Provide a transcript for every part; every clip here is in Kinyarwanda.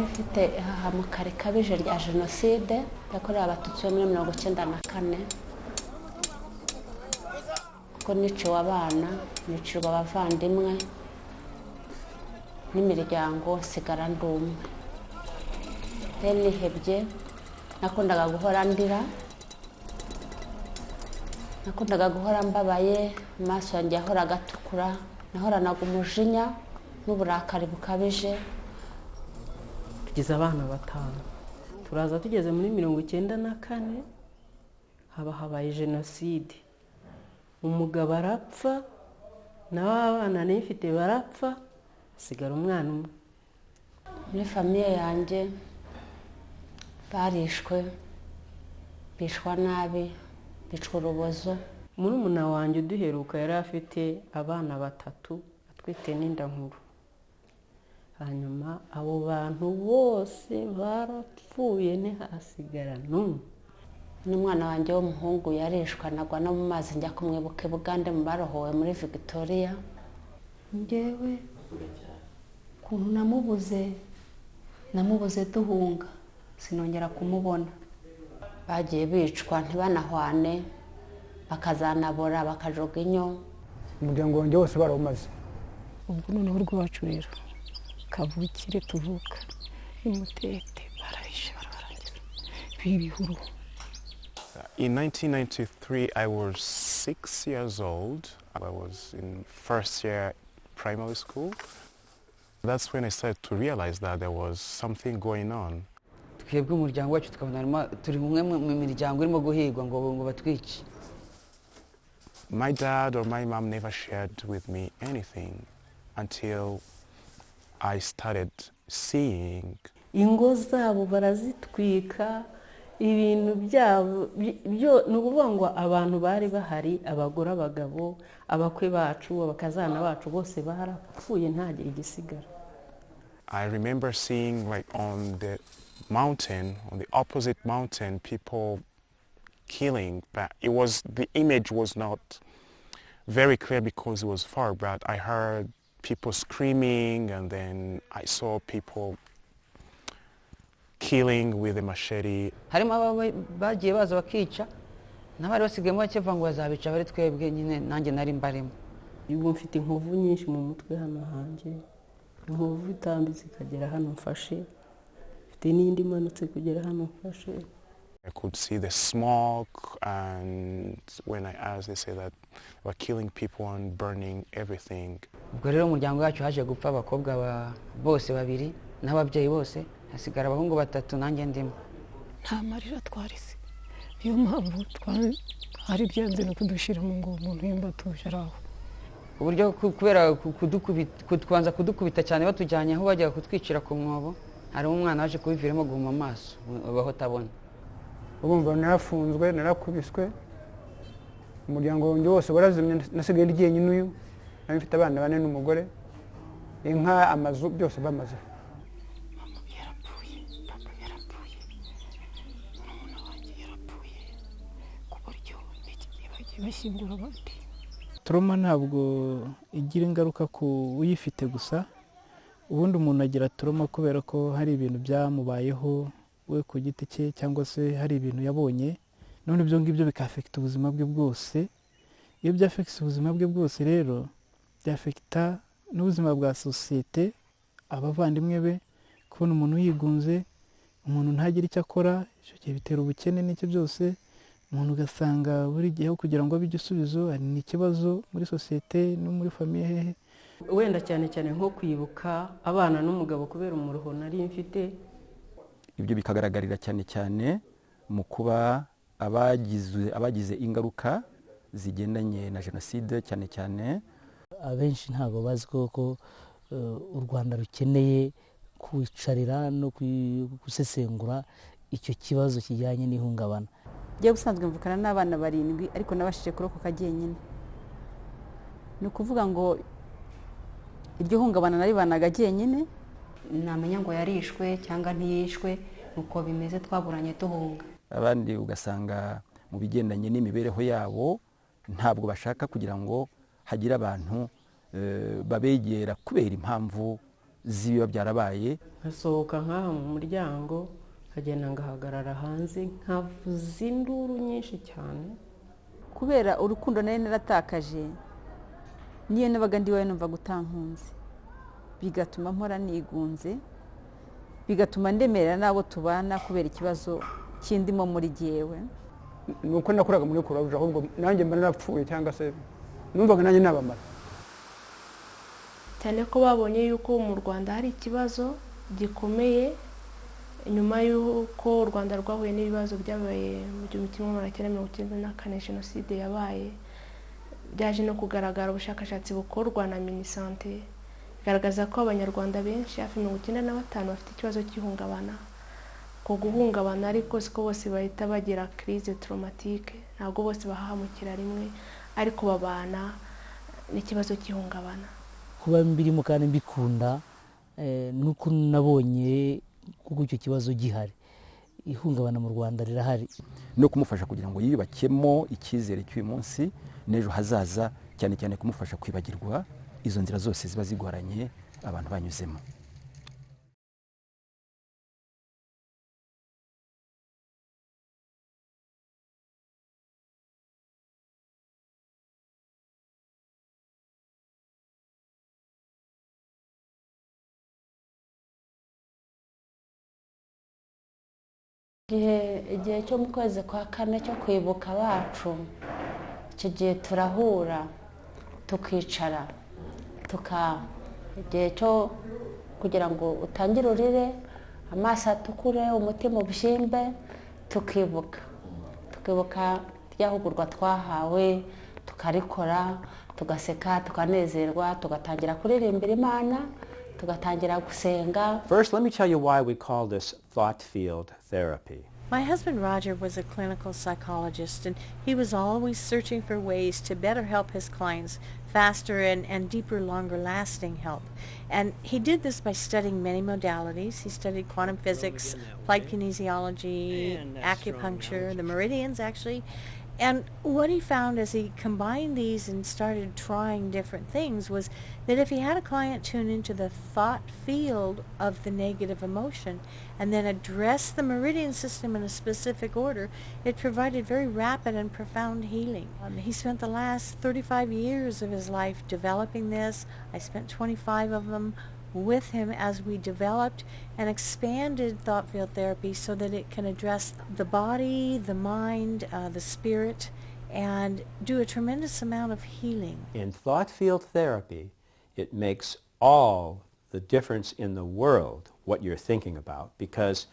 mfite ahamukare kabije rya genocide yakorewe abatutsi muri 1994 ko niciwe abana nicirwa abavandimwe n'imiryango sigara ndumwe nihebye nakundaga guhora ndira nakundaga guhora mbabaye amaso yanjye ahora gatukura nahoranaga umujinya n'uburakari bukabije. Tugize abana batanu turaza tugeze muri 1994 habaye genocide, umugabo arapfa n'abana nifite barapfa sigara umwana umwe. Muri famiye yanjye barishwe bishwa nabi bicwa urubozo. Murumuna wanjye uduheruka yari afite abana batatu atwite n'inda nkuru, hanyuma abo bantu bose barapfuye ntihasigara n'umwe. N'umwana wanjye w'umuhungu yarishwa nagwa no mu mazi njya kumwibuka Bugande mu barohowe muri Victoria. Njyewe kuntu namubuze duhunga sinongera kumubona. Bagiye bicwa ntibanahwane bakazanabora bakajoga inyo. Umuryango wanjye wose barawumaze. Ubwo noneho rwacu rero kavukire tuvuka imutete barayishe bararangiza bibihuru. In 1993, I was 6 years old. I was in first year primary school. That's when I started to realize that there was something going on. Twebwe umuryango wacu tukabona turi umwe mu miryango irimo guhigwa ngo batwice. My dad or my mom never shared with me anything until I started seeing. Ingo zabo barazitwika, ibintu byabo n'ubuvuga ngo abantu bari bahari, abagore abagabo abakwe bacu abakazana bacu bose barapfuye ntagire igisigara. I remember seeing like on the mountain, on the opposite mountain, people killing, but the image was not very clear because it was far, but I heard people screaming and then I saw people killing with a machete. Harimo bagiye baza bakica n'abari basigayemo bakiva ngo bazabica bari twebwe nyine nanjye nari mbarimo. Ubwo mfite inkovu nyinshi mu mutwe hano hanjye, inkovu itambitse ikagera hano mfashe, mfite n'indi manutse kugera hano mfashe. I could see the smoke, and when I asked, they said that they were killing people and burning everything. Ubwo rero umuryango wacu haje gupfa abakobwa bose babiri n'ababyeyi bose, hasigara abahungu batatu nanjye ndimo. Nta marira twarize, niyo mpamvu ari byanze no kudushiramo ngo umuntu yimba tuje araho. Uburyo kubera kubanza kudukubita cyane batujyanye aho bajya kutwicira ku mwobo, hari umwana waje kubiviramo guhuma amaso abaho tabona. Ubumva narafunzwe narakubiswe, umuryango wanjye wose warazimye, nasigaye ndi jyenyine uyu, nari mfite abana bane n'umugore, inka amazu byose bamaze. Mama yarapfuye, papa yarapfuye, umuntu wanjye yarapfuye ku buryo bagiye bashyingura abandi. Trauma ntabwo igira ingaruka ku uyifite gusa, ubundi umuntu agira trauma kubera ko hari ibintu byamubayeho we ku giti cye cyangwa se hari ibintu yabonye, none ibyo ngibyo bikafekta ubuzima bwe bwose. Iyo byafekta ubuzima bwe bwose rero byafekta n'ubuzima bwa societe, abavandimwe be, kubona umuntu yigunze, umuntu ntagira icyo akora, icyo gihe bitera ubukene n'icyo byose, umuntu ugasanga buri gihe kugira ngo abigisubizo ari n'ikibazo muri societe no muri famille hehe. Wenda cyane cyane nko kwibuka abana n'umugabo kubera umuruho nari mfite. Ibyo bikagaragarira cyane cyane mu kuba abagize ingaruka zigendanye na genocide cyane cyane. Abenshi ntabwo bazi ko u Rwanda rukeneye kwicarira no gusesengura icyo kibazo kijyanye n'ihungabana. Giye gusanzwe mvukana n'abana 7 ariko nabashije kurokoka jyenyine. Ni ukuvuga ngo iryo hungabana nari banaga jyenyine, namenya ngo yarishwe cyangwa ntiyishwe nuko bimeze twaburanye duhunga. Abandi ugasanga mu bigendanye n'imibereho yabo ntabwo bashaka kugira ngo hagira abantu babegera kubera impamvu z'ibiba byarabaye. nkasohoka nk'aha mu muryango nkagenda ngahagarara hanze nkavuza induru nyinshi cyane kubera urukundo nari naratakaje. Niyo nabaga ndi wawe numva gutankunze, bigatuma mpora nigunze, bigatuma ndemerera n'abo tubana kubera ikibazo kindimo muri jyewe. nuko nakuraga muri kurabuje ahubwo nanjye mba narapfuye cyangwa se numvaga nanjye nabamara cyane ko babonye yuko mu Rwanda hari ikibazo gikomeye nyuma y'uko u Rwanda rwahuye n'ibibazo byabaye mu 1994 jenoside yabaye. Byaje no kugaragara ubushakashatsi bukorwa na Minisante bigaragaza ko abanyarwanda benshi hafi 95 bafite ikibazo cy'ihungabana. Ko guhungabana ariko siko bose bahita bagira crise traumatique, ntabwo bose bahahamukira rimwe, ariko babana n'ikibazo cy'ihungabana. Kuba mbirimo kandi mbikunda nuko nabonye kuko icyo kibazo gihari, ihungabana mu Rwanda rirahari, no kumufasha kugira ngo yiyubakemo icyizere cy'uyu munsi n'ejo hazaza, cyane cyane kumufasha kwibagirwa izo nzira zose ziba zigoranye abantu banyuzemo. igihe cyo mu kwezi kwa kane cyo kwibuka abacu, icyo gihe turahura tukicara igihe cyo kugira ngo utangire urire, amaso atukure, umutima ubyimbe, tukibuka ryahugurwa twahawe, tukarikora, tugaseka, tukanezerwa, tugatangira kuririmbira Imana, tugatangira gusenga. First, let me tell you why we call this thought field therapy. My husband Roger was a clinical psychologist, and he was always searching for ways to better help his clients faster and deeper, longer lasting help. And he did this by studying many modalities. He studied quantum physics, applied kinesiology, acupuncture, the meridians actually. And what he found as he combined these and started trying different things was that if he had a client tune into the thought field of the negative emotion and then address the meridian system in a specific order, it provided very rapid and profound healing. He spent the last 35 years of his life developing this. I spent 25 of them with him as we developed and expanded thought field therapy so that it can address the body, the mind, the spirit, and do a tremendous amount of healing. In thought field therapy, it makes all the difference in the world what you're thinking about, because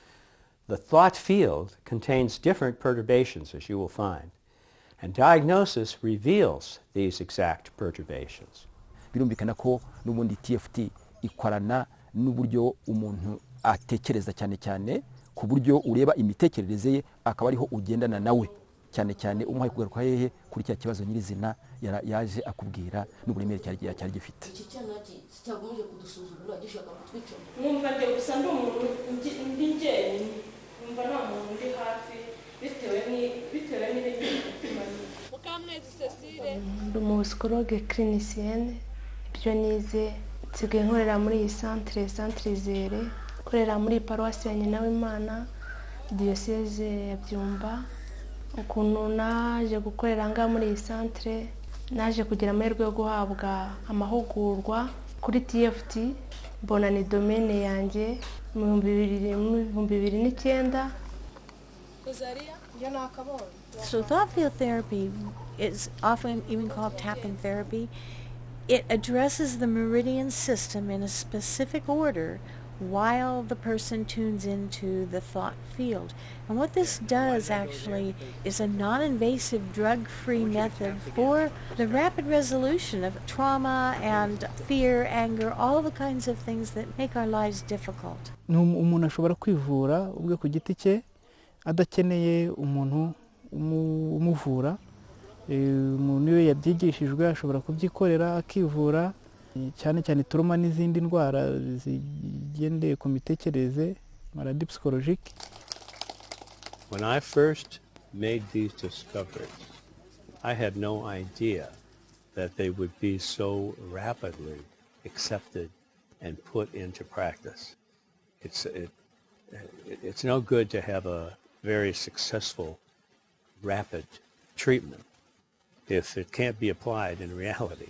the thought field contains different perturbations, as you will find, and diagnosis reveals these exact perturbations. Birumvikana ko n'ubundi TFT ikorana n'uburyo umuntu atekereza cyane cyane ku buryo ureba imitekerereze ye akaba ariho ugendana nawe cyane cyane umuhaye kugaruka hehe kuri cya kibazo nyirizina yaje akubwira n'uburemere cyari gifite. Iki cyana cyagumije kudusuzugura gishaka kutwica. Numva ngiye gusa ndi umuntu ndi njyenyine, numva nta muntu ndi hafi bitewe n'ibintu. Mukamwezi Cecile, ndi umusicologue clinicienne, ibyo nize nsigaye nkorera muri iyi centre Zere, nkorera muri paruwasi ya Nyina w'Imana, diocese ya Byumba. Ukuntu naje gukorera ngaha muri iyi centre, naje kugira amahirwe yo guhabwa amahugurwa kuri TFT, mbona ni domaine yanjye mu 2009. So thought field therapy is often even called tapping therapy. It addresses the meridian system in a specific order while the person tunes into the thought field. And what this does actually is a non-invasive drug-free method for the rapid resolution of trauma and fear, anger, all the kinds of things that make our lives difficult. Umuntu ashobora kwivura ubwe ku giti cye adakeneye umuntu umuvura. Umuntu iyo yabyigishijwe ashobora kubyikorera akivura, cyane cyane turuma n'izindi ndwara zigendeye ku mitekerereze, maladie psychologique. When I first made these discoveries, I had no idea that they would be so rapidly accepted and put into practice. It's no good to have a very successful, rapid treatment if it can't be applied in reality.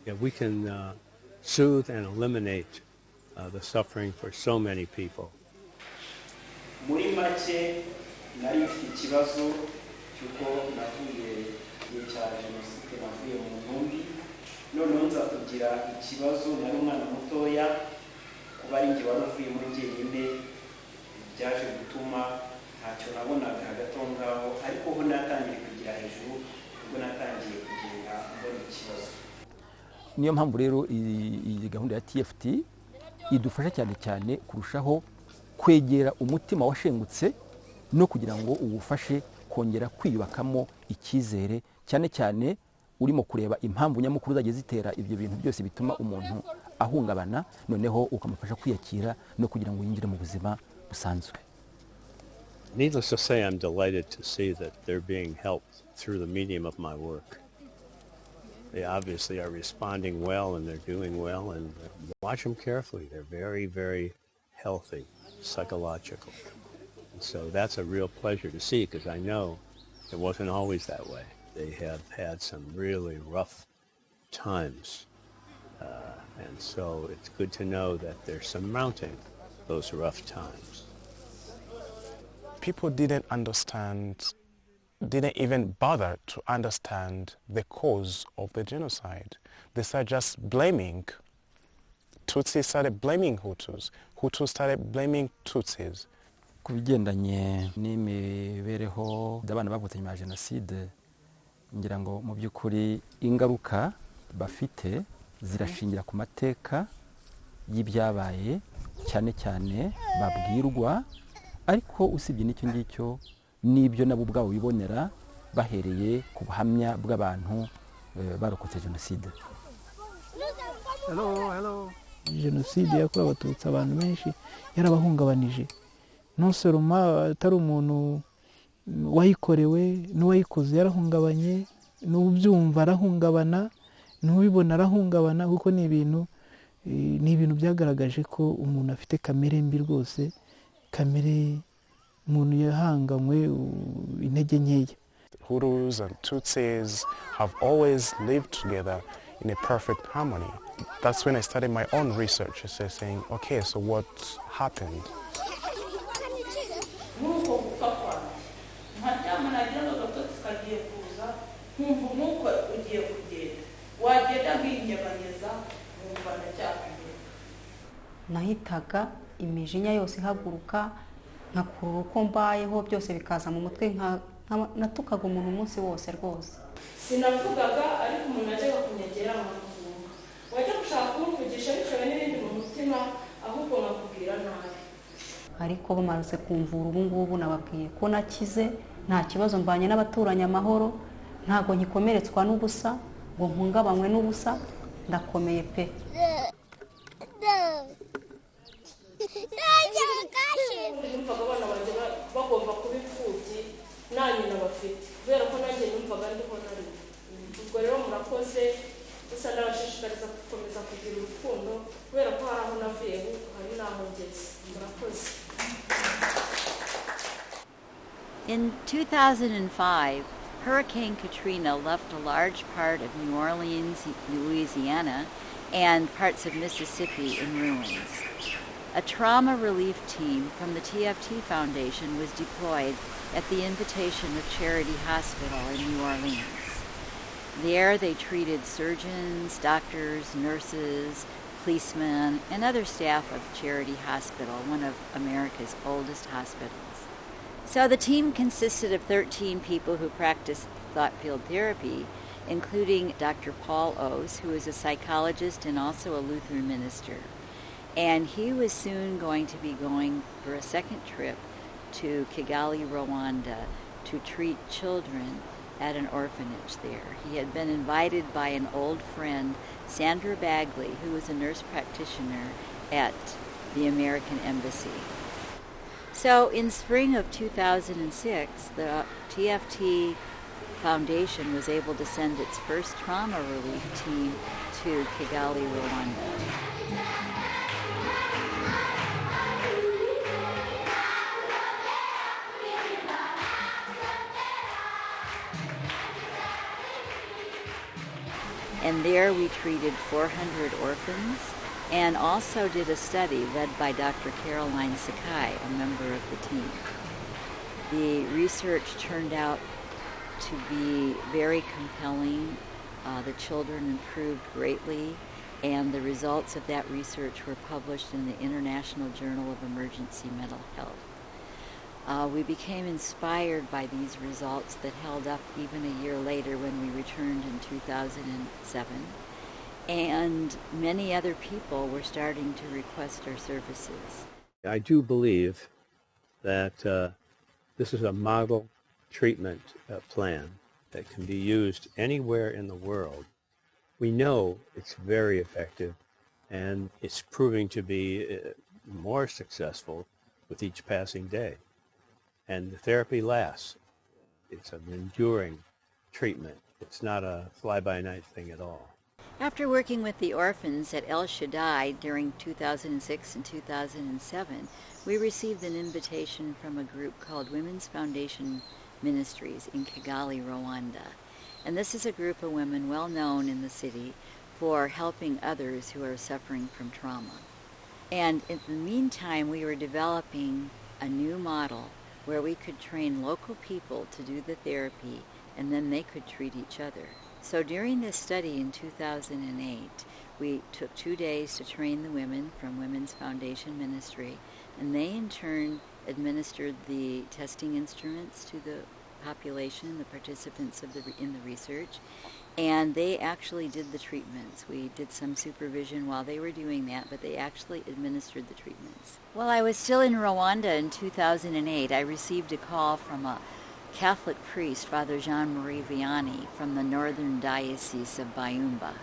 If we can soothe and eliminate the suffering for so many people. Muri make nari mfite ikibazo cy'uko navuye igihe cya jenoside navuye mu ntumbi noneho nza kugira ikibazo nari umwana mutoya kuba ari njye wari uvuye muri jyenyine byaje gutuma ntacyo nabonaga hagati aho ngaho ariko ho natangiye kugira hejuru ubwo natangiye kugenda mbona ikibazo. Niyo mpamvu rero iyi gahunda ya TFT idufasha cyane cyane kurushaho kwegera umutima washengutse no kugira ngo uwufashe kongera kwiyubakamo icyizere cyane cyane urimo kureba impamvu nyamukuru zagiye zitera ibyo bintu byose bituma umuntu ahungabana noneho ukamufasha kwiyakira no kugira ngo yinjire mu buzima busanzwe. Needless to say, I'm delighted to see that they're being helped through the medium of my work. They obviously are responding well and they're doing well, and watch them carefully. They're very, very healthy, psychological. And so that's a real pleasure to see because I know it wasn't always that way. They have had some really rough times. And so it's good to know that they're surmounting those rough times. People didn't even bother to understand the cause of the genocide. They started just blaming. Tutsis started blaming Hutus. Hutus started blaming Tutsis. Ku bigendanye n'imibereho y'abana bavutse nyuma ya jenoside ngira ngo mu by'ukuri ingaruka bafite zirashingira ku mateka y'ibyabaye cyane cyane babwirwa ariko usibye n'icyo ngicyo n'ibyo nabo ubwabo bibonera bahereye ku buhamya bw'abantu barokotse jenoside. Jenoside yakorewe abatutsi abantu benshi yarabahungabanije nonsoroma atari umuntu wayikorewe n'uwayikoze yarahungabanye n'ubyumva arahungabana n'ubibona arahungabana kuko ni ibintu byagaragaje ko umuntu afite kamere mbi rwose, kamere umuntu yahanganywe intege nkeya. Hutus and Tutsis have always lived together in a perfect harmony. That's when I started my own research, saying, okay, so what happened? Nahitaga imijinya yose ihaguruka nkakurura uko mbayeho byose bikaza mu mutwe natukaga umuntu umunsi wose rwose. Sinavugaga ariko umuntu ajyaga kunyegera nkamuvuga wajya gushaka kumvugisha bitewe n'ibindi mu mutima ahubwo nkakubwira nabi. Ariko bamaze kumvura ubu ngubu nababwiye ko nakize nta kibazo mbanye n'abaturanyi amahoro ntago nkikomeretswa n'ubusa ngo mpungabanywe n'ubusa ndakomeye pe. Numvaga abana banjye bagomba kuba imfubyi nta nyina bafite kubera ko nanjye numvaga ndiho nari. Ubwo rero murakoze gusa ndabashishikariza gukomeza kugira urukundo kubera ko hari aho navuye hari n'aho ngeze. Murakoze. In 2005, Hurricane Katrina left a large part of New Orleans, Louisiana, and parts of Mississippi in ruins. A trauma relief team from the TFT Foundation was deployed at the invitation of Charity Hospital in New Orleans. There they treated surgeons, doctors, nurses, policemen, and other staff of Charity Hospital, one of America's oldest hospitals. So the team consisted of 13 people who practiced thought field therapy, including Dr. Paul O's, who is a psychologist and also a Lutheran minister. And he was soon going to be going for a second trip to Kigali, Rwanda, to treat children at an orphanage there. He had been invited by an old friend, Sandra Bagley, who was a nurse practitioner at the American Embassy. So in spring of 2006, the TFT Foundation was able to send its first trauma relief team to Kigali, Rwanda. And there we treated 400 orphans and also did a study led by Dr. Caroline Sakai, a member of the team. The research turned out to be very compelling. The children improved greatly, and the results of that research were published in the International Journal of Emergency Mental Health. We became inspired by these results that held up even a year later when we returned in 2007. And many other people were starting to request our services. I do believe that this is a model treatment plan that can be used anywhere in the world. We know it's very effective, and it's proving to be more successful with each passing day. And the therapy lasts. It's an enduring treatment. It's not a fly-by-night thing at all. After working with the orphans at El Shaddai during 2006 and 2007, we received an invitation from a group called Women's Foundation Ministries in Kigali, Rwanda. And this is a group of women well known in the city for helping others who are suffering from trauma. And in the meantime, we were developing a new model where we could train local people to do the therapy, and then they could treat each other. So during this study in 2008, we took 2 days to train the women from Women's Foundation Ministry, and they in turn administered the testing instruments to the population, the participants in the research, and they actually did the treatments. We did some supervision while they were doing that, but they actually administered the treatments. While I was still in Rwanda in 2008, I received a call from a Catholic priest, Father Jean-Marie Vianney, from the Northern Diocese of Bayumba.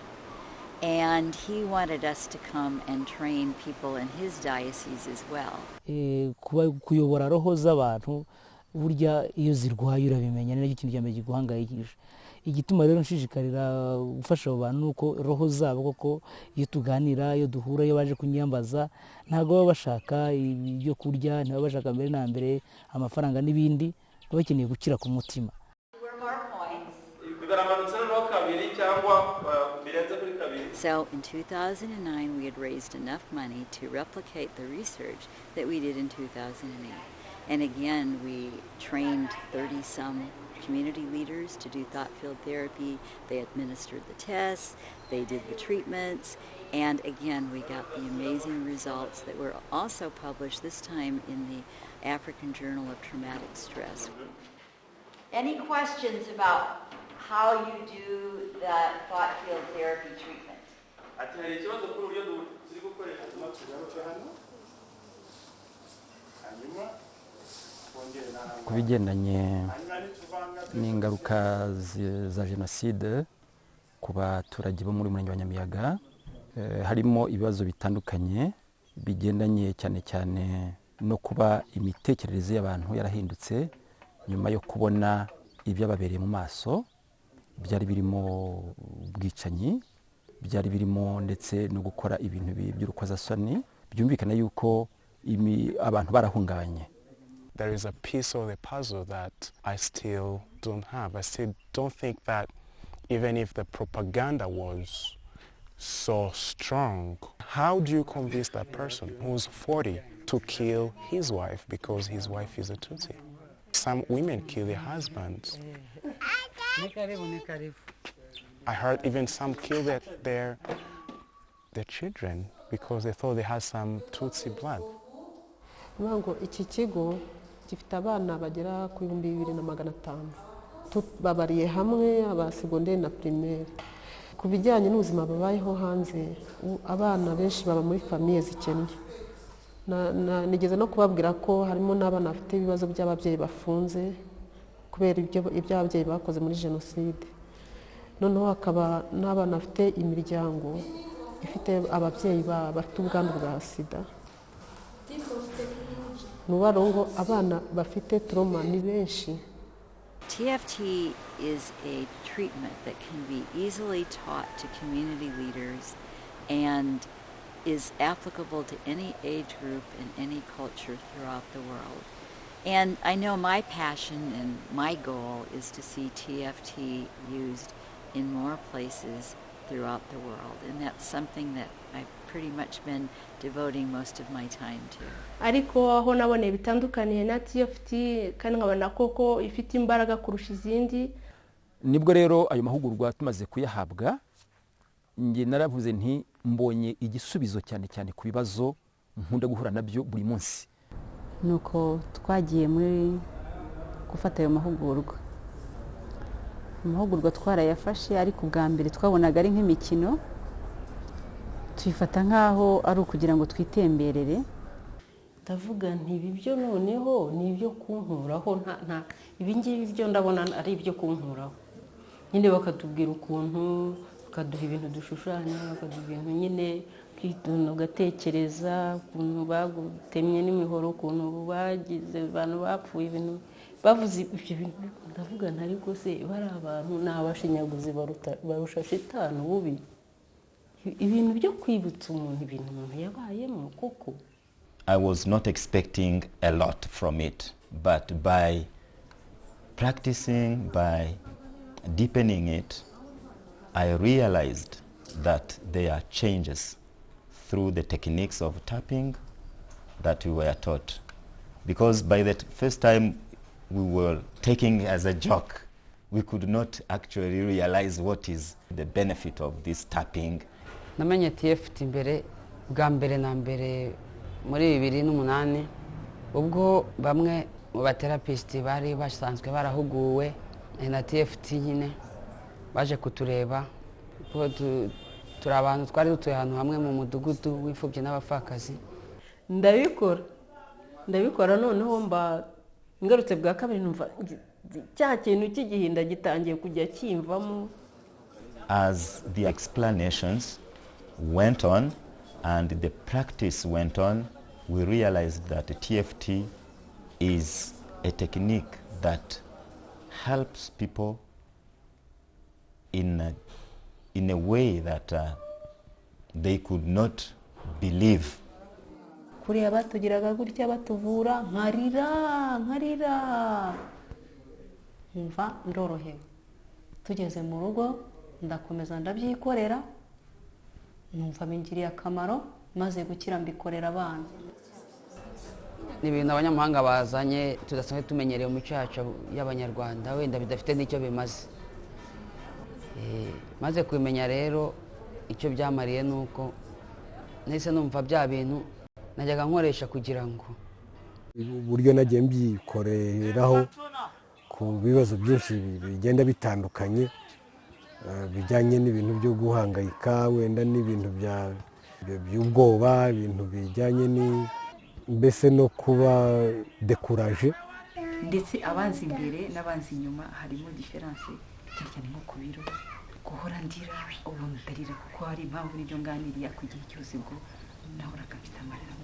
And he wanted us to come and train people in his diocese as well. Kuyobora roho z'abantu burya iyo zirwaye urabimenya ni ikintu cyambere giguhangayikisha. Igituma rero nshishikarira gufasha abo bantu nuko roho zabo koko iyo tuganira iyo duhura iyo baje kunyambaza ntago baba bashaka ibyo kurya ntibaba bashaka mbere na mbere amafaranga n'ibindi bakeneye gukira ku mutima. So in 2009 we had raised enough money to replicate the research that we did in 2008. And again we trained 30-some community leaders to do thought-filled therapy. They administered the tests, they did the treatments, and again we got the amazing results that were also published this time in the African Journal of Traumatic Stress. Any questions about how you do that thought-filled therapy treatment? ku bigendanye n'ingaruka za jenoside ku baturage bo muri murenge wa Nyamiyaga, harimo ibibazo bitandukanye bigendanye cyane cyane no kuba imitekerereze y'abantu yarahindutse nyuma yo kubona ibyababereye mu maso, byari birimo ubwicanyi, byari birimo ndetse no gukora ibintu by'urukozasoni, byumvikana yuko abantu barahungabanye. There is a piece of the puzzle that I still don't have. I still don't think that even if the propaganda was so strong, how do you convince that person who's 40 to kill his wife because his wife is a Tutsi? Some women kill their husbands. I heard even some kill their children because they thought they had some Tutsi blood. Iki kigo gifite abana bagera ku 2,500 babariye hamwe aba secondaire na primaire. Ku bijyanye n'ubuzima babayeho hanze, abana benshi baba muri famille zikennye. Nigeze no kubabwira ko harimo n'abana bafite ibibazo by'ababyeyi bafunze kubera ibyo ababyeyi bakoze muri jenoside. Noneho hakaba n'abana bafite imiryango ifite ababyeyi bafite ubwandu bwa sida. Nubarongo abana bafite trauma ni benshi. TFT is a treatment that can be easily taught to community leaders and is applicable to any age group and any culture throughout the world. And I know my passion and my goal is to see TFT used in more places throughout the world. And that's something that I've pretty much been devoting most of my time to. ariko aho nabone bitandukaniye na TFT kandi nkabona koko ifite imbaraga kurusha izindi. Nibwo rero ayo mahugurwa tumaze kuyahabwa, nge naravuze nti mbonye igisubizo cyane cyane ku bibazo nkunda guhura nabyo buri munsi. Nuko twagiye muri gufata ayo mahugurwa. Amahugurwa twarayafashe ariko ubwa mbere twabonaga ari nk'imikino, tuyifata nkaho ari ukugira ngo twitemberere. Ndavuga nti ibi byo noneho ni ibyo kunkuraho, nta ibi ngibi byo ndabona ari ibyo kunkuraho. Nyine bakatubwira ukuntu, bakaduha ibintu dushushanya, bakaduha ibintu nyine kwituna ugatekereza ukuntu bagutemye n'imihoro, ukuntu bagize abantu bapfuye, ibintu bavuze ibyo bintu. Ndavuga nti ariko se bari abantu ni abashinyaguzi barusha shitani bubi. Ibintu byo kwibutsa umuntu ibintu umuntu yabayemo koko. I was not expecting a lot from it, but by practicing, by deepening it, I realized that there are changes through the techniques of tapping that we were taught. Because by the first time we were taking as a joke, we could not actually realize what is the benefit of this tapping. Namenye TFT bwa mbere na mbere muri 2008 ubwo bamwe mu baterapisti bari basanzwe barahuguwe na TFT nyine baje kutureba ko turi abantu twari dutuye ahantu hamwe mu mudugudu w'imfubyi n'abapfakazi. Ndabikora noneho mba ngarutse bwa kabiri numva cya kintu cy'igihinda gitangiye kujya kimvamo. As the explanations went on and the practice went on, we realized that TFT is a technique that helps people in a way that they could not believe. Kuriya batugiraga gutya batuvura nkarira umva ndorohewe. Tugeze mu rugo ndakomeza ndabyikorera, numva bingiriye akamaro, maze gukira mbikorera abana. Ni ibintu abanyamahanga bazanye tudasanzwe tumenyereye mu cyacu y'Abanyarwanda, wenda bidafite n'icyo bimaze. Maze kubimenya rero icyo byamariye nuko nahise numva bya bintu najyaga nkoresha kugira ngo uburyo nagiye mbikoreraho ku bibazo byinshi bigenda bitandukanye bijyanye n'ibintu byo guhangayika, wenda n'ibintu by'ubwoba, ibintu bijyanye mbese no kuba dekuraje. Ndetse abanzi imbere n'abanzi inyuma harimo diferanse cyane nko ku biro, guhora ndira ubu ndarira kuko hari impamvu n'ibyo nganiriye ku gihe cyose ubwo nahoraga mfite amarira.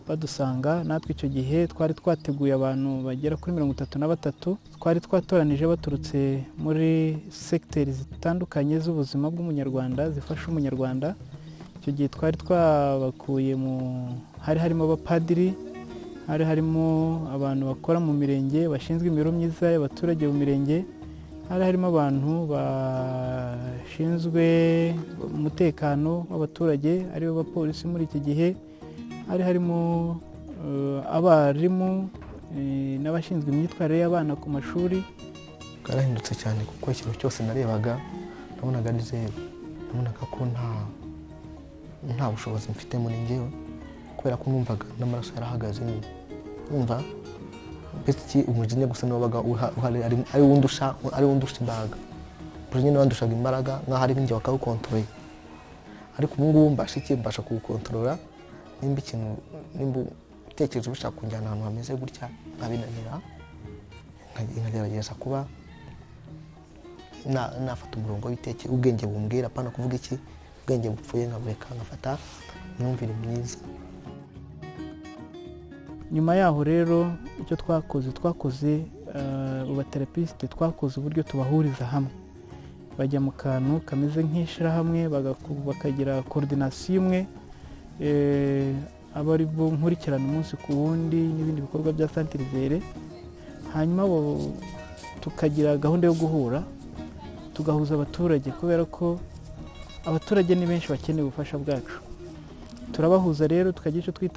Badusanga natwe icyo gihe twari twateguye abantu bagera kuri 33, twari twatoranije baturutse muri secteurs zitandukanye z'ubuzima bw'umunyarwanda zifasha umunyarwanda. Icyo gihe twari twabakuye hari harimo abapadiri, hari harimo abantu bakora mu mirenge bashinzwe imibereho myiza y'abaturage mu mirenge, hari harimo abantu bashinzwe umutekano w'abaturage aribo bapolisi muri iki gihe, hari harimo abarimu n'abashinzwe imyitwarire y'abana ku mashuri. Karahindutse cyane kuko ikintu cyose narebaga nabonaga ari zero, nabonaga ko nta bushobozi mfite muri njyewe kubera ko numvaga n'amaraso yarahagaze. Numva mbese umujinya gusa nabaga uhari ari wundusha imbaraga, umujinya wandushaga imbaraga nkaho ari njye wakawukontorora. Ariko ubu ngubu mbasha kuwukontorora. Nimba utekerezo bishaka kunjyana ahantu hameze gutya nkabinanira, nkagerageza kuba nafata umurongo w'ibitekerezo, ubwenge bumbwira apana kuvuga iki ubwenge bupfuye nkabureka nkafata imyumvire myiza. Nyuma yaho rero icyo twakoze ubaterapisite twakoze uburyo tubahuriza hamwe. bajya mu kantu kameze nk'ishirahamwe bakagira coordination imwe aba ari bo nkurikirana umunsi ku wundi n'ibindi bikorwa bya santirivere, hanyuma tukagira gahunda yo guhura tugahuza abaturage kubera ko abaturage ni benshi bakeneye ubufasha bwacu. Turabahuza rero tukagira icyo twita